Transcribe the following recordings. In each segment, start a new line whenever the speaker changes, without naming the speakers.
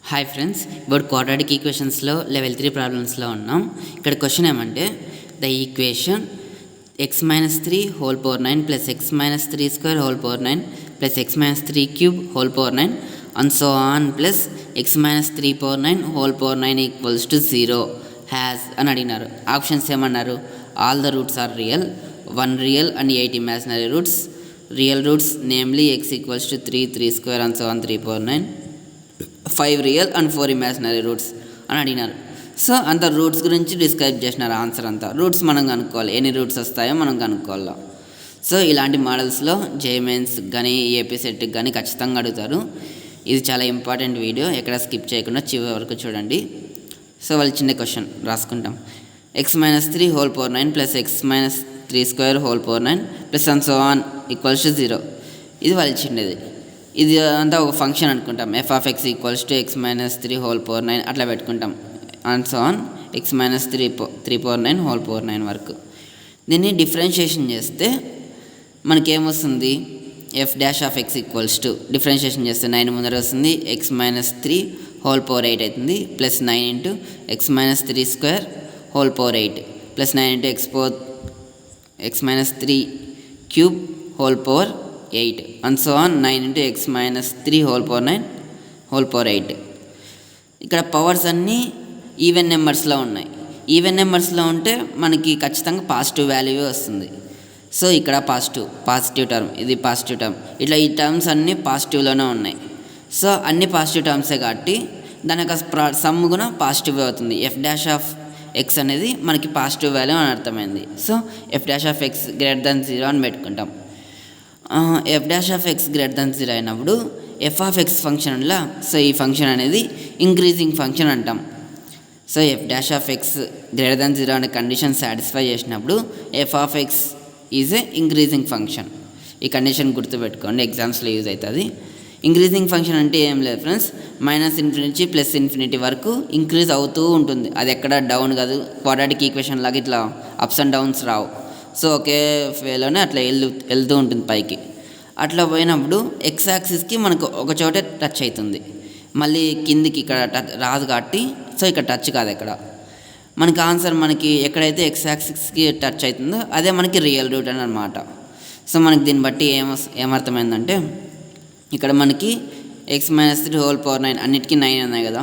Hi friends, ఇప్పుడు quadratic ఈక్వేషన్స్లో level 3 ప్రాబ్లమ్స్లో ఉన్నాం. ఇక్కడ క్వశ్చన్ ఏమంటే the equation x minus 3 whole power 9 plus x minus 3 square whole power 9 plus x minus 3 cube whole power 9 and so on plus x minus 3 power 9 whole power 9 equals to 0 has అని అడిగినారు. Options ఏమన్నారు? All the roots are real, 1 real and 8 imaginary roots. Real roots namely x equals to 3, 3 square and so on 3 power 9, 5 real and 4 imaginary roots అని అడిగినారు. So అంత roots గురించి describe చేసినారు. Answer అంతా roots మనం కనుక్కోవాలి, ఎన్ని రూట్స్ వస్తాయో మనం కనుక్కోవాలి. సో ఇలాంటి మోడల్స్లో జేమెయిన్స్ కానీ ఏపీ సెట్కి కానీ ఖచ్చితంగా అడుగుతారు. ఇది చాలా ఇంపార్టెంట్ వీడియో, ఎక్కడ స్కిప్ చేయకుండా చివరి వరకు చూడండి. సో వాళ్ళు చిన్న క్వశ్చన్ రాసుకుంటాం. x minus 3 whole power 9 plus x minus 3 square whole power 9 plus and so on equals to 0. ఇది వాళ్ళు చిన్నది. ఇది అంతా ఒక ఫంక్షన్ అనుకుంటాం. F of x equals to x minus 3 whole power 9 అట్లా పెట్టుకుంటాం. And so on x minus 3 power 9 whole power 9 వరకు. దీన్ని డిఫరెన్షియేషన్ చేస్తే మనకేమొస్తుంది? F dash of x equals to differentiation చేస్తే 9 ముందర వస్తుంది, ఎక్స్ మైనస్ 3 హోల్ పవర్ 8 అవుతుంది, plus 9 into X minus 3 square whole power 8 plus 9 into X minus 3 cube whole power 8 and so on 9 into X minus 3 whole power 9 whole power 8. ఇక్కడ powers అన్నీ even నెంబర్స్లో ఉన్నాయి. Even నెంబర్స్లో ఉంటే మనకి ఖచ్చితంగా positive value వస్తుంది. So ఇక్కడ positive term, ఇది positive term, ఇట్లా ఈ టర్మ్స్ అన్నీ పాజిటివ్లోనే ఉన్నాయి. సో అన్ని పాజిటివ్ టర్మ్సే కాబట్టి దాని యొక్క సమ్ కూడా పాజిటివ్ అవుతుంది. ఎఫ్ డాష్ ఆఫ్ ఎక్స్ అనేది మనకి పాజిటివ్ వాల్యూ అని అర్థమైంది. So F dash of X greater than 0 అని పెట్టుకుంటాం. F dash of X greater than 0 అయినప్పుడు ఎఫ్ ఆఫ్ ఎక్స్ ఫంక్షన్లా సో ఈ ఫంక్షన్ అనేది ఇంక్రీజింగ్ ఫంక్షన్ అంటాం. So F dash of X greater than 0 అనే కండిషన్ సాటిస్ఫై చేసినప్పుడు F of X is a increasing function. ఈ condition గుర్తుపెట్టుకోండి, ఎగ్జామ్స్లో యూజ్ అవుతుంది. ఇంక్రీజింగ్ ఫంక్షన్ అంటే ఏం లేదు friends, minus infinity plus infinity వరకు ఇంక్రీజ్ అవుతూ ఉంటుంది. అది ఎక్కడ డౌన్ కాదు, క్వాడ్రాటిక్ ఈక్వేషన్ లాగా ఇట్లా అప్స్ అండ్ డౌన్స్ రావు. సో ఒకే వేలోనే అట్లా వెళ్తూ ఉంటుంది పైకి. అట్లా పోయినప్పుడు ఎక్స్ యాక్సిస్కి మనకు ఒక చోటే టచ్ అవుతుంది, మళ్ళీ కిందికి ఇక్కడ రాదు కాబట్టి సో ఇక్కడ టచ్ కాదు. ఎక్కడ మనకి ఆన్సర్ మనకి ఎక్కడైతే ఎక్స్ యాక్సిస్కి టచ్ అవుతుందో అదే మనకి రియల్ రూట్ అని అనమాట. సో మనకి దీన్ని బట్టి ఏమర్థమైందంటే ఇక్కడ మనకి ఎక్స్ మైనస్ 3 హోల్ పవర్ 9 అన్నిటికీ 9 ఉన్నాయి కదా,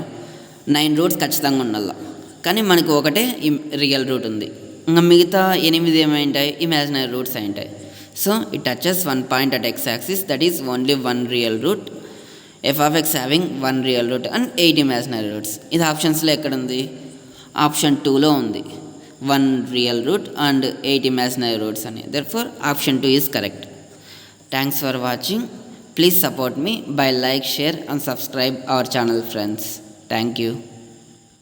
9 రూట్స్ ఖచ్చితంగా ఉండాలి. కానీ మనకి ఒకటే రియల్ రూట్ ఉంది, ఇంకా మిగతా 8 ఏమైంటాయి? ఇమాజినరీ రూట్స్ అయింటాయి. So it touches 1 point at x axis, that is only 1 real root. F of x having 1 real root and 8 imaginary roots. ఇది ఆప్షన్స్లో ఎక్కడ ఉంది? ఆప్షన్ 2లో ఉంది, 1 real root and 8 imaginary roots అని. Therefore option 2 is correct. Thanks for watching. Please support me by like, share and subscribe our channel friends. Thank you.